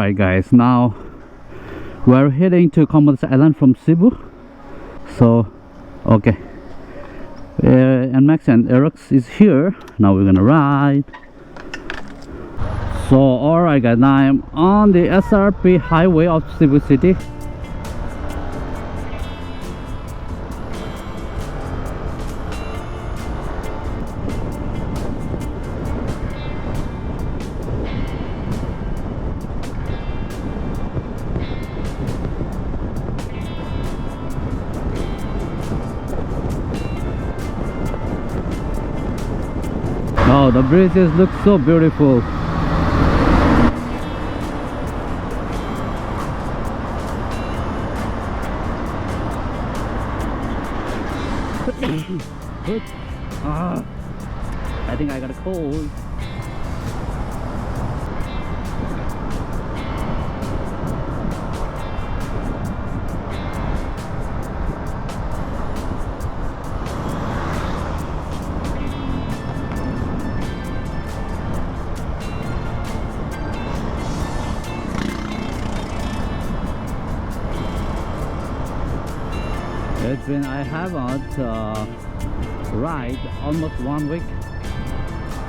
Alright guys, now we're heading to Camotes Island from Cebu. So okay, NMAX and AEROX is here. Now we're gonna ride. So alright guys, now I'm on the SRP highway of Cebu City. Oh, the bridges look so beautiful. Good. I think I got a cold. It's been, I haven't ride almost 1 week,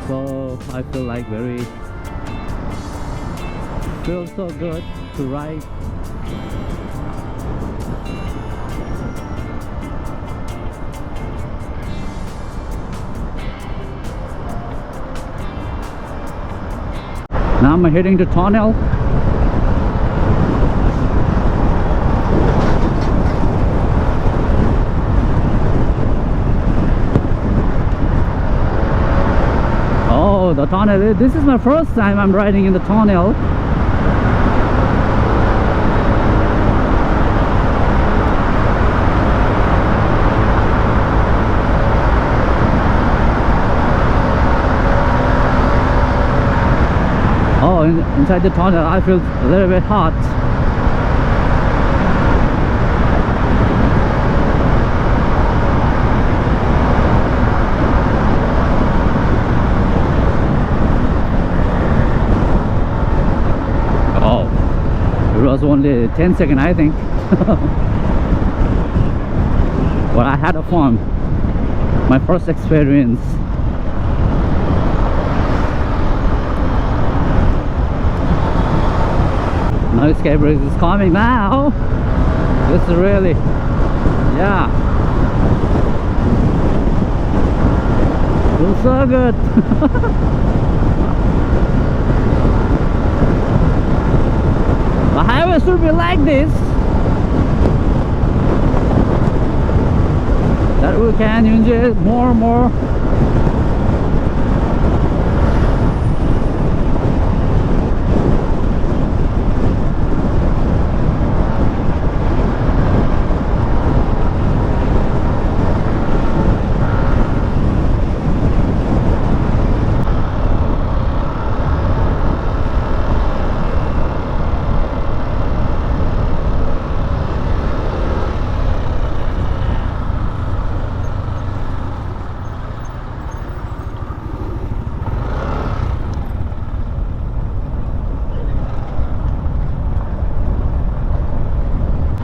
so I feel like feels so good to ride. Now I'm heading to tunnel. The tunnel, this is my first time I'm riding in the tunnel. Oh, inside the tunnel I feel a little bit hot. It was only 10 seconds, I think. But I had a fun. My first experience. Now escape race is coming now. This is really, yeah. Feels so good. The highway should be like this, that we can enjoy more and more.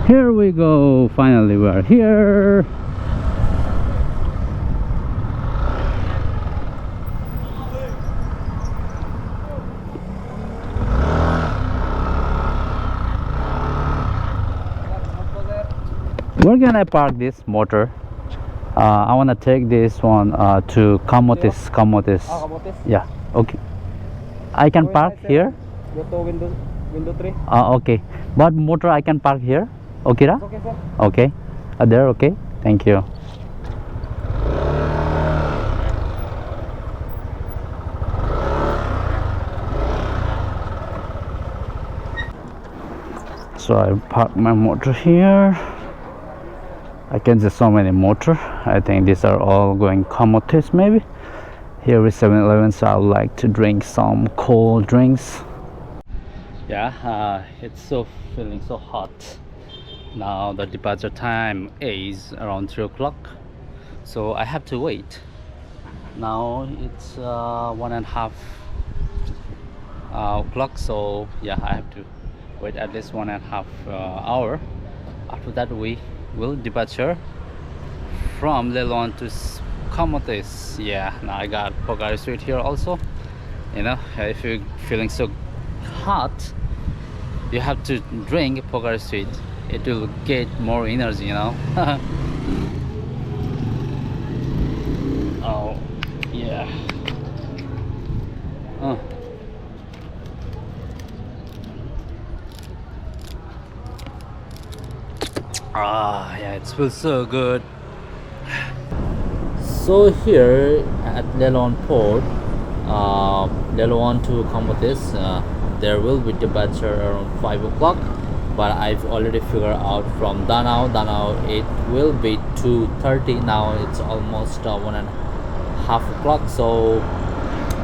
Here we go, finally we are here. Where can I park this motor? I want to take this one to Camotes. Camotes? Yeah, okay. I can park here? Go to window 3. Okay. But motor I can park here? Okay, ra? Okay, sir. Okay. There, okay. Thank you. So I park my motor here. I can see so many motor. I think these are all going Camotes maybe. Here is 7-Eleven, so I would like to drink some cold drinks. Yeah, it's so feeling so hot. Now the departure time is around 3 o'clock, so I have to wait. Now it's 1.5 o'clock, so yeah, I have to wait at least 1.5 hour. After that we will departure from Lelon to Camotes. Yeah, now I got Pocari Sweet here also. You know, if you're feeling so hot, you have to drink Pocari Sweet. It will get more energy, you know. Oh yeah. Ah, yeah, it feels so good. So here at Lelon Port, Lelon to Camotes, there will be departure around 5 o'clock, but I've already figured out from Danao it will be 2:30. Now it's almost 1.5 o'clock, so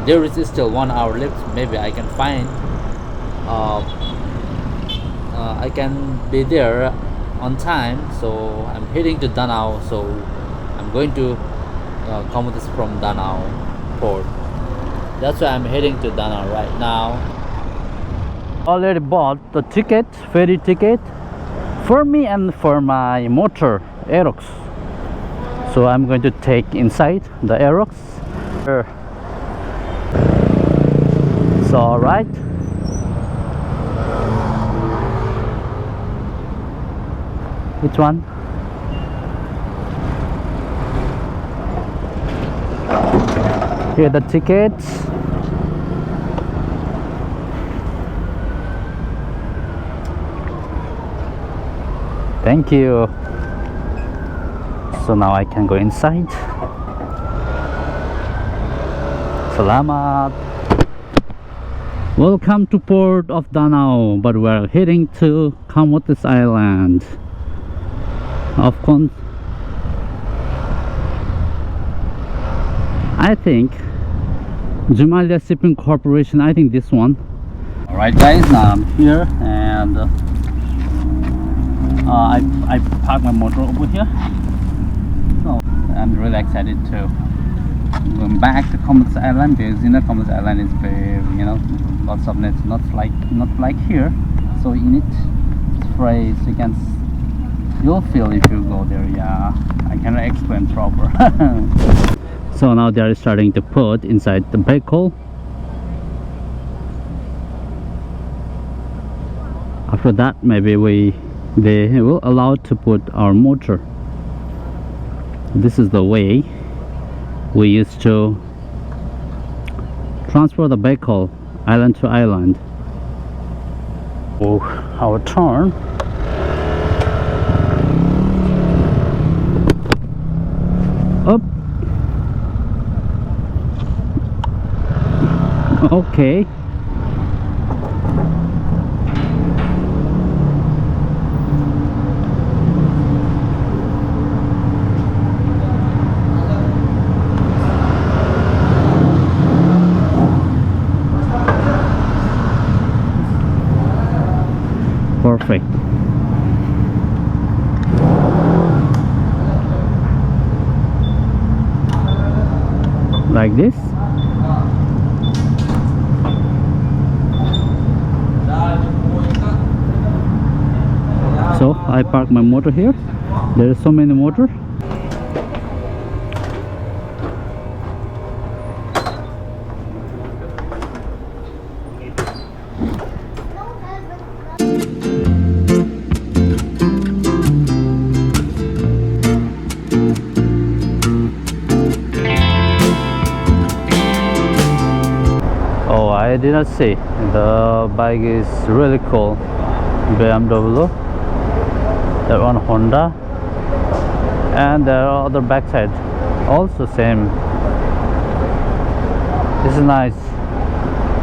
there is still 1 hour left. Maybe I can find I can be there on time. So I'm heading to Danao, so I'm going to Camotes from Danao port. That's why I'm heading to Danao right now. Already bought the ticket, ferry ticket, for me and for my motor AEROX. So I'm going to take inside the AEROX. It's alright. Which one? Here the tickets. Thank you. So now I can go inside. Salamat. Welcome to Port of Danao, but we're heading to Camotes Island. Of course, I think Jumalia Shipping Corporation, I think this one. Alright guys, now I'm here and I parked my motor over here. So I'm really excited to go back to Camotes Island, because you know Camotes Island is very, you know, lots of nets, not like here. So in it's fresh, you'll feel if you go there. Yeah, I cannot explain proper. So now they are starting to put inside the vehicle. After that, maybe they will allow to put our motor. This is the way we used to transfer the vehicle island to island. Oh, our turn. Up. Okay. Perfect. Like this. So I park my motor here. There are so many motor. Oh, I did not see. The bike is really cool. BMW. That one Honda. And there are other backside. Also same. This is nice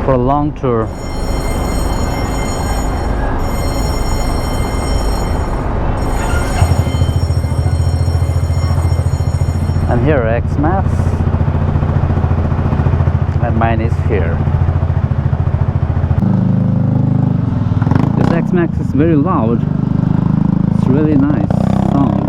for a long tour. And here X-Max. And mine is here. This X-Max is very loud. It's really nice sound.